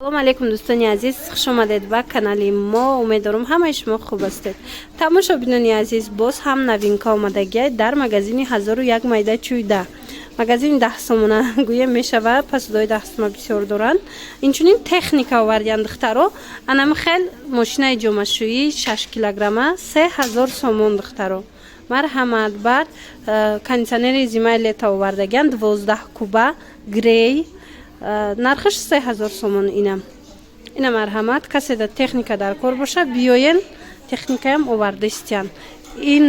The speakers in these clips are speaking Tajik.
салом алейкум дӯстони азиз, хуш омадед ба канали мо. Умедворам ҳамаи шумо хуб ҳастед. Тамошобинони азиз, боз ҳам новинка омадагиай дар магазини 1001 майда чӯйда. Магазини 10 сомона гӯем мешава, пасудои 10 сома бисёр доранд. Инчунин техника овардиан духтаро. Анами хел мошинаи ҷомашӯӣ 6 килограмма 3000 сомон духтаро. Марҳамат, баъд кондитсионери зимаи лета овардагиан 12 куба грей. Нархаш 3000 сомон инам. Ина марҳамат, касе да техника дар кор боша, биёен техникаям оварда истиян. Ин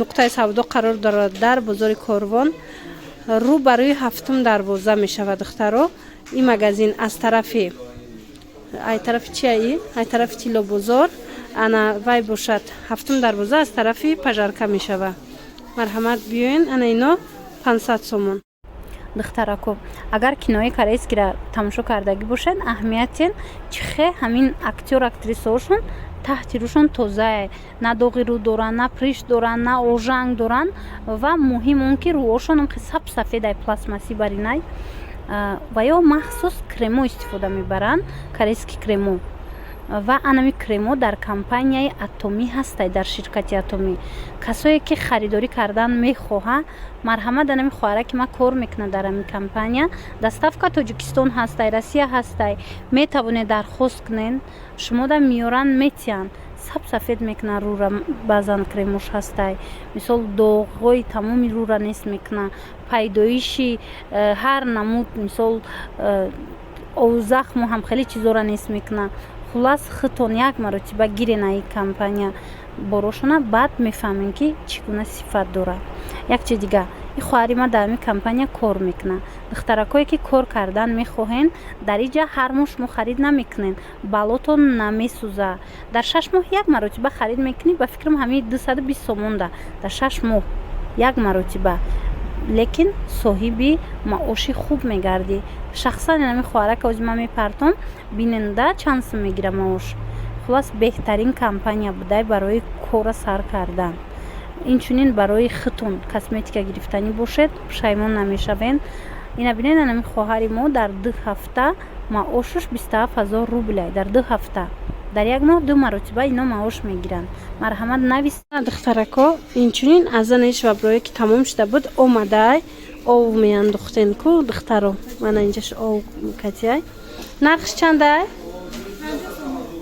нуқтаи савдо қарор дорад дар бозори Корвон. Рӯ ба рӯи 7 дарвоза мешавад духтаро. Ин магазин аз тарафи ай тарафи чи ай? Ай тарафи Тило бозор. Ана вай бошад 7 дарвоза аз тарафи пажарка мешава. Марҳамат, биёен, ана ино 500 сомон. Духтарако, агар кинои корейскиро тамошо кардагӣ бошед, аҳамиятен чихе ҳамин актёр актрисаошон таҳти рӯшон тозае, на доғи рӯ доранд, на приш доранд, на ожанг доранд ва муҳим он ки рӯошонам саб сафедай пластмассӣ баринай ва ё махсус кремо истифода мебаранд, корейски кремо. Ва анами кремо дар компанияи Атоми ҳастай, дар ширкати Атоми. Касое ки харидорӣ кардан мехоҳа, марҳамат, анами хоҳараки ма кор мекунад дар ами компания. Доставка Тоҷикистон ҳастай, Россия ҳастай. Метавонед дархост кунед, шумо да миёран метиян. Саб сафед мекуна рӯра, баъзан кремош ҳастай. Мисол доғҳои тамоми рӯра нест мекуна. Пайдоиши ҳар намуд, мисол захмо ҳам хеле чизора нест мекуна. Хулас хитон як маротиба гирен аи компания борошона, баъд мефаҳмем ки чӣ гуна сифат дорад. Як чи дига, ин хоҳари ма дар ами компания кор мекунад. Духтаракое ки кор кардан мехоҳен, дар инҷа ҳар моҳ шумо харид намекунед, балотон намесӯзад. Дар 6 моҳ як маротиба харид мекунед, ба фикрам ҳамин 220 сомонда дар 6 моҳ як маротиба. Лекин соҳиби маоши хуб мегардӣ. Шахсан инами хоҳараки ҳозир ман мепартом, бинанда чанд сум мегира маош. Хулас беҳтарин компания будай барои кора сар кардан. Инчунин барои хитон косметика гирифтанӣ бошед, пушаймон намешавед. Ина бинед, инами хоҳари мо дар 2 ҳафта маошаш 27000 рублай. Дар 2 ҳафта. Дар як моҳ 2 маротиба ино маош мегиранд. Марҳамат, навис духтарако, инчунин аз анеш ваброе ки тамом шуда буд омадай. Ов меандохтен ку духтаро. Мана инҷаш ов катияй. Нархш чандай?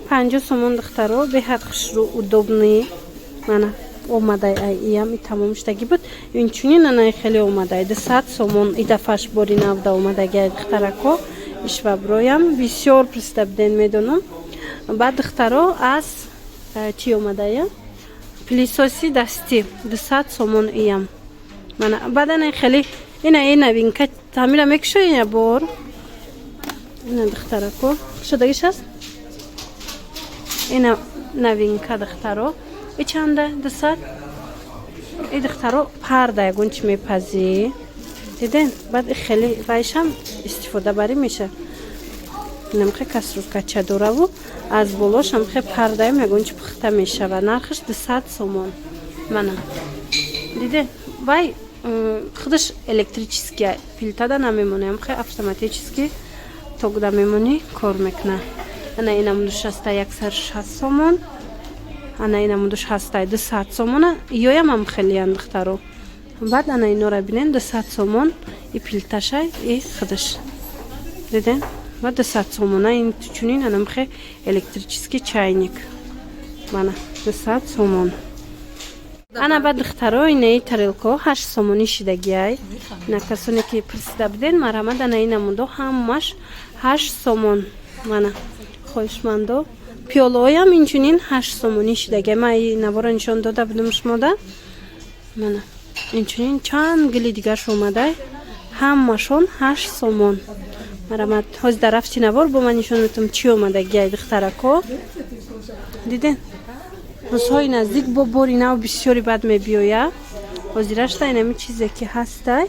50 сомон духтаро, беҳад хушрӯ, удобни. Мана омадай ай иям и тамом шудаги буд. Инчунин анай хеле омадай 200 сомон и дафаш бори навда омадагиай духтарако. Иш ваброям бисёр пристабден медонам. Баъд духтаро аз чи омадая? Пилисоси дастӣ 200 сомон иям. Мана баъданай хеле ина новинка тамира мекушои я бор. Ина духтарако шудагиш аст? Ина новинка духтаро. И чанда 200? И духтаро парда ягон чи мепази. Диден? Баъд хеле вайшам истифода барӣ меша. Намхе касрувка чадораву аз болошам хе пардаем ягон чи пухта мешава. Нархаш 200 сомон. Мана. Диде? Вай худаш электрически пилтада намемонем, хе автоматически тогда мемони кор мекна. Ана ина мудуш ҳастай 160 сомон. Ана ина мудуш ҳастай 200 сомона. Ёям ам хелиян духтаро. Баъд ана инора бинен 200 сомон и пилташай и худаш. Диден? Ва 200 сомона ин чунин анам хе электрический чайник. Мана 200 сомон. Ана баъд духтаро инаи тарелко 8 сомони шидагиай. На касоне ки присида буден, марҳамат, ана ина мудо ҳамаш 8 сомон. Мана хоҳишмандо. Пиёлаоям инчунин 8 сомони шидагиай. Ма инавора нишон дода будам шумода. Мана инчунин чанд гили дигарш омадай. Ҳамашон 8 сомон. Марҳамат, ҳозир дар рафти навор бо ман нишон метам чи омадагиай духтарако. Диден? Рӯзҳои наздик бо бори нав бисёри бад мебиёя. Ҳозирашта инами чизе ки ҳастай,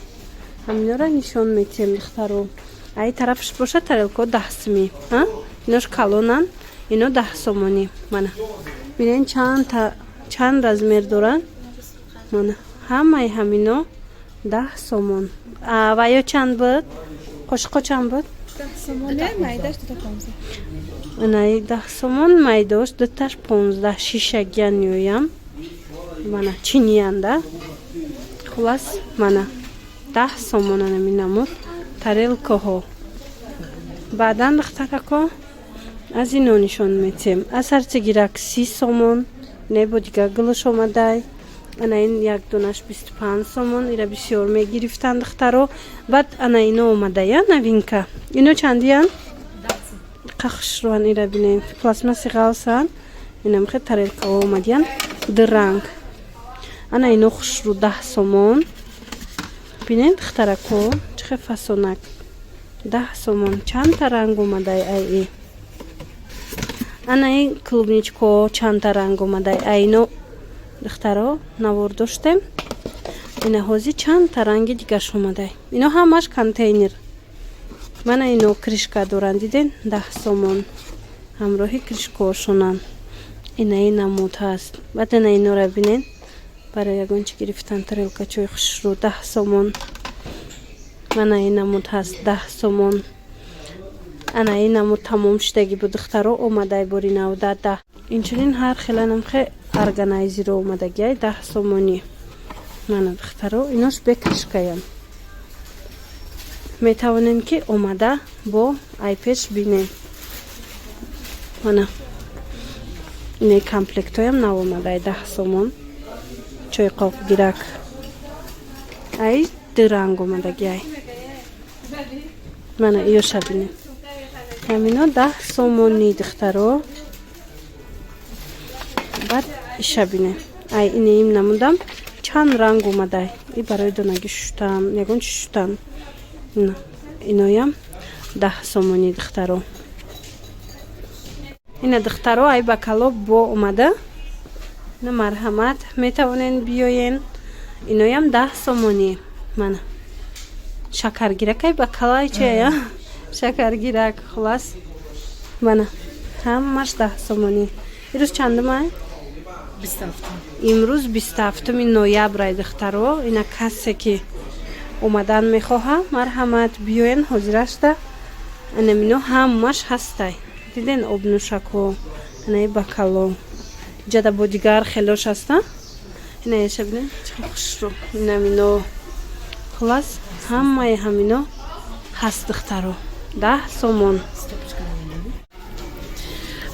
ҳаминора нишон метиҳем духтаро. Ай тарафш боша тарелко 10 суми. Инош калонан, ино 10 сомони. Мана. Бинен чанд размер доранд. Мана. Ҳамаи ҳамино 10 сомон. Ва ё чанд буд? Қошиқо чанд буд? Somone майдаш до 15. Анай 10 сомон майдош дуташ 15 шишагиян ёям. Мана чиниянда. Хулас мана 10 сомон наминамуд тарелкаҳо. Баъдан духтарако аз ино нишон метем. Аз ҳарчи гирак 30 сомон небо дига гулуш омадай. Ана ин як дунаш 25 сомон ира бисёр мегирифтанд духтаро. Баъд ана ино омадая новинка. Ино чандиян? Қахшруан ира бинен. Пластмаси ғалсан. Инам хе тарелкаҳо омадиян. Дранг. Ана ино хушру 10 сомон. Бинен духтарако чихе фасонак. 10 сомон чанта ранг омадай ай. Ана ин клубничко чанта ранг омадай айно духтаро навор доштем. Ина ҳози чанта ранги дигаш омадай. Ино ҳамаш контейнер. Мана ино кришка доранд диден 10 сомон. Ҳамроҳи кришкаошонан. Ина ин намуд ҳаст. Баъд ина инора бинен. Барои ягончи гирифтан тарелка чой хушру 10 сомон. Мана ин намуд ҳаст 10 сомон. Ана ин намуд тамом шудаги бу духтаро омадай бори навда 10. Инчунин ҳар хеланамхе органайзиро омадагиай 10 сомонӣ. Мана духтаро инош бекришкаян. Метавонем ки омада бо айпеш бинем. Мана ине комплектоям навомадай 10 сомон. Чойқоқ гирак. Ай дранг омадагиай. Мана иёша бинем. Ҳамино 10 сомонӣ духтаро. Баъд иша бинем. Ай инеим намудам чанд ранг омадай. И барои донаги шуштан, ягон шуштан. Иноям 10 сомонӣ духтаро. Ина духтаро ай бакалоб бо омада. Ина марҳамат метавонен биёен. Иноям 10 сомонӣ. Мана шакаргирак ай бакалай чая. Шакаргирак хулас. Мана ҳамаш 10 сомонӣ. Ирӯз чандумай? 27. Имрӯз 27 ноябр ай духтаро. Ина касе ки омадан мехоҳа марҳамат биёен ҳозирашда. Анамино ҳамаш ҳастай. Диден обнӯшакҳо. Анаи бакало. Ҷада бо дигар хелош ҳаста. Ина яша бинен чиқа хушру. Инамино хулас ҳамаи ҳамино ҳаст духтаро. 10 сомон.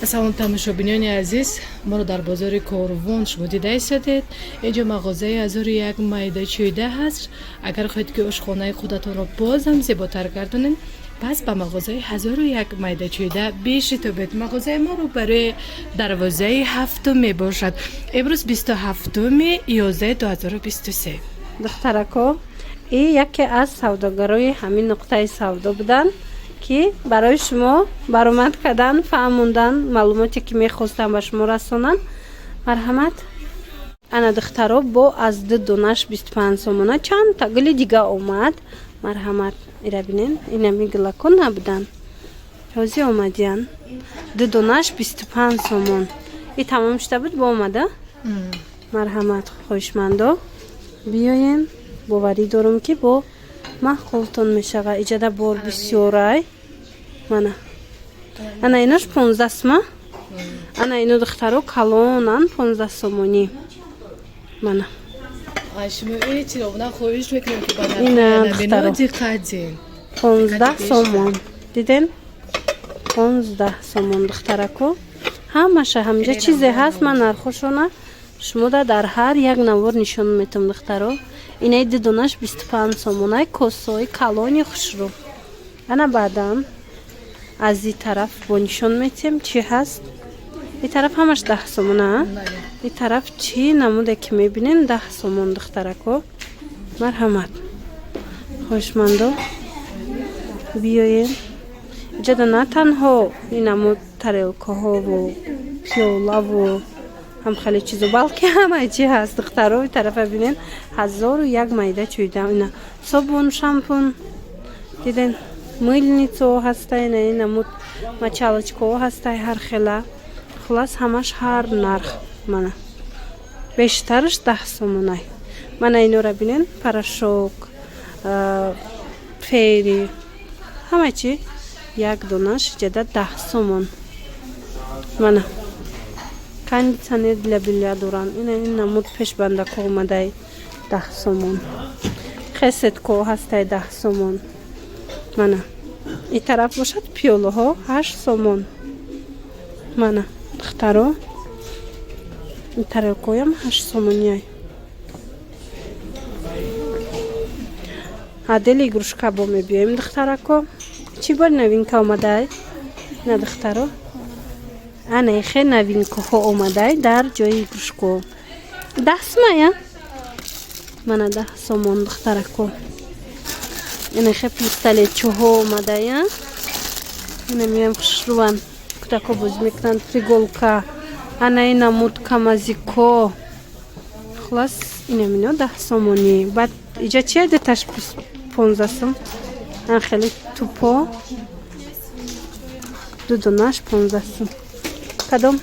Салом тамошобинони азиз, моро дар бозори Корвон шумо дида истодед. Инҷо мағозаи 1001 майда чӯйда ҳаст. Агар хоҳед ки ошхонаи худатонро бозам зеботар гардонед, пас ба мағозаи 1001 майда чӯйда бешитобед. Мағозаи мо рӯбарои дарвозаи 7 мебошад. Имрӯз 27 11 2023. Духтарако, и яке аз савдогарои ҳамин нуқтаи савдо буданд ки барои шумо баромад кардан, фаҳмондан, маълумоте ки мехостанд ба шумо расонанд. Марҳамат. Ана духтаро бо аз 2 донаш 25 сомона чанд та гули дига омад. Марҳамат. Ира бинен, инами гулакон набуданд. Ҳозир омадиян. 2 донаш 25 сомон. И тамом шуда буд бо омада? Марҳамат, хоҳишмандо. Биёен. Боварӣ дорам ки бо маҳқултон мешава. Иҷада бор бисёрай. Мана. Ана инош 15 сма. Ана ино духтаро калонан 15 сомонӣ. Мана. Ай шумо чиро буда хоҳиш мекунем ки бада. Ина духтаро. 15 сомон. Диден? 15 сомон духтарако. Ҳамаша ҳамҷа чизе ҳаст. Ман нархошона шумода дар ҳар як навор нишон метам духтаро. Инаи 2 донаш 25 сомонай косои калони хушрӯ. Ана баъдан аз и тараф бо нишон метем чӣ ҳаст. И тараф ҳамаш 10 сомона. И тараф чӣ намуде ки мебинен 10 сомон духтарако. Марҳамат. хоҳишмандо биёен. Ҷада на танҳо ин намуд тарелкаҳову пиёлаву ҳам хеле чизо, балки ҳамаи чӣ ҳаст духтаро. И тарафа бинен 1001 майда чӯйдам. Ина собун, шампун, диден мыльницо ҳастай, ин намуд мачалочкаҳо ҳастай ҳар хела. Хулас ҳамаш ҳар нарх. Мана бештараш 10 сомонай. Мана инора бинен порошок, фери, ҳама чӣ як донаш ҷада 10 сомон. Мана кондитсионер для белья дорам. Ин намуд пешбандако омадай 10 сомон. Хесетко ҳастай 10 сомон. Мана ин тараф бошад пиёлаҳо 8 сомон. Мана духтаро ин тарелкоям 8 сомоняй. Адели игрушка бо мебиёем духтарако. Чӣ бор новинка омадай? На духтаро анайхе новинкаҳо омадай дар ҷои игрушко. 10 сомая? Мана 10 сомон духтарако. Анайхе пистолетчоҳо омадая. Ина миём хушруван. Кӯдако бозӣ мекунанд фриголка. Ана ина мутка мазико. Хулос ина мино 10 сомонӣ. Баъд иҷа чия деташ 15 сом. Ан хеле тупо. Ду донаш 15 сом. Кадом?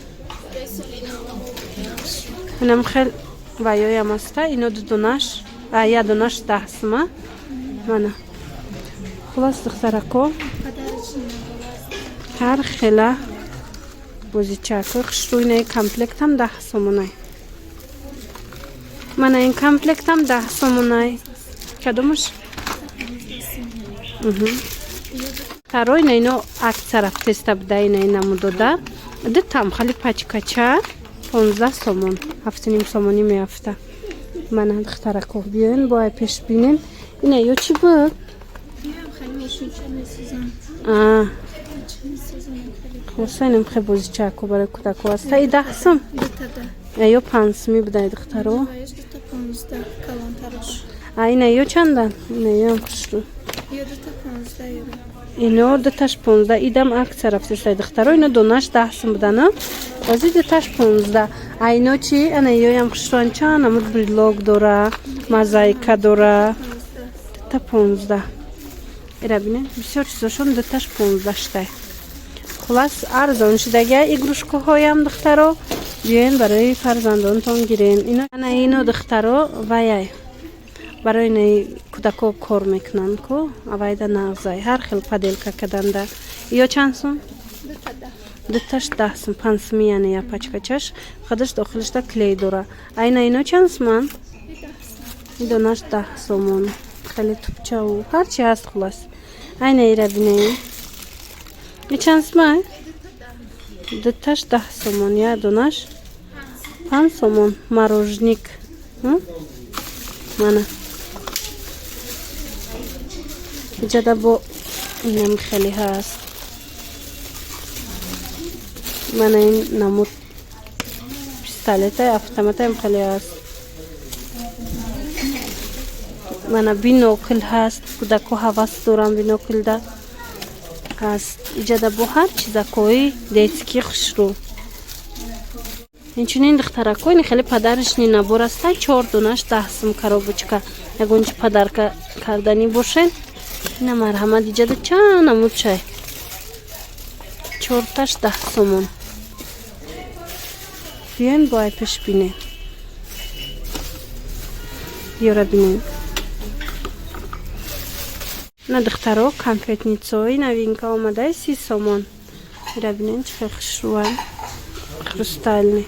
Инам хел ваёям аста. Ино ду донаш. Я донаш 10 сома. Мана. Хулос духтарако. Ҳар хела бозичако хушрӯйнаи комплектам 10 сомонай. Мана ин комплектам 10 сомонай. Кадомаш? Таро ина ино акция рафтеста буда ина намудода. Дитам хали пачкача 15 сомон. 7 сомонӣ меафта. Мана духтарако биёин бояй пеш бинем. Ина ё чӣ буд? Хусайнам хе бозичако барои кӯдако аста. И 10 сом? Ё 5 соми будай духтаро. Ина ё чанда? Ина ёам хушрӯ. Ино дуташ 15. Идам акция рафтестай духтаро. Ино донаш 10 сом будана. Бази дуташ 15. А ино чӣ? Ана ёям хушрӯан чанд намуд брелок дора, мозаика дора. Дута 15. Ира бинед бисёр чизошон дуташ 15 штай. Хулас арзон шудаги игрушкаҳоям духтаро биёен барои фарзандонтон гирен. Ана ино духтаро ваяй барои наи кӯдако кор мекунанд ку авайда нағзай ҳар хел паделка каданда. Ё чанд сом? Дуташ 10 сом. 5 соми яъне я пачкачаш. хадаш дохилишда клей дора. Айна ино чанд соман? Донаш 10 сомон. Хеле тупчаву ҳарчи ҳаст хулас. Айна ира бинем. И чанд сомай? Дуташ 10 сомон. Я донаш 5 сомон. Морожник. Мана ҷада бо инам хеле ҳаст. Мана ин намуд пистолетай автоматаям хеле ҳаст. Мана бинокл ҳаст. кӯдако ҳавас дорам биноклда ҳаст. Иҷада бо ҳар чизакои детски хушрӯ. Инчунин духтарако ин хеле падаришни набор аста. 4 донаш 10 сом коробочка. Ягон чи падарка кардани бошед. Ина марҳамат иҷада чанд намуд чай. 4таш 10 сомон. биёен бояй пеш бинем. биёра бинем. На духтаро конфетницаҳои новинка омадаи 30 сомон. ира бинем чӣ хел хушрӯан. хрустални.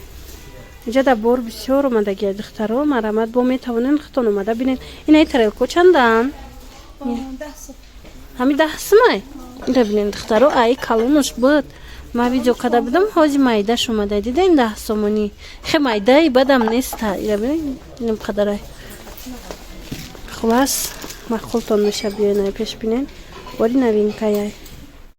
Иҷада бор бисёр омадагия духтаро марҳамат бо метавонен худтон омада бинед. Инаи тарелко чандан? 10 сом. Ҳами 10 сомай? Ира бинем духтаро ай калонуш буд. Ма видео када будам ҳози майдаш омада дидаем 10 сомонӣ. Хе майдаи бадам неста. Ира бинем инам қадарай. Хулас мақултон меша биёнай пеш бинем. Бори новинкаяй.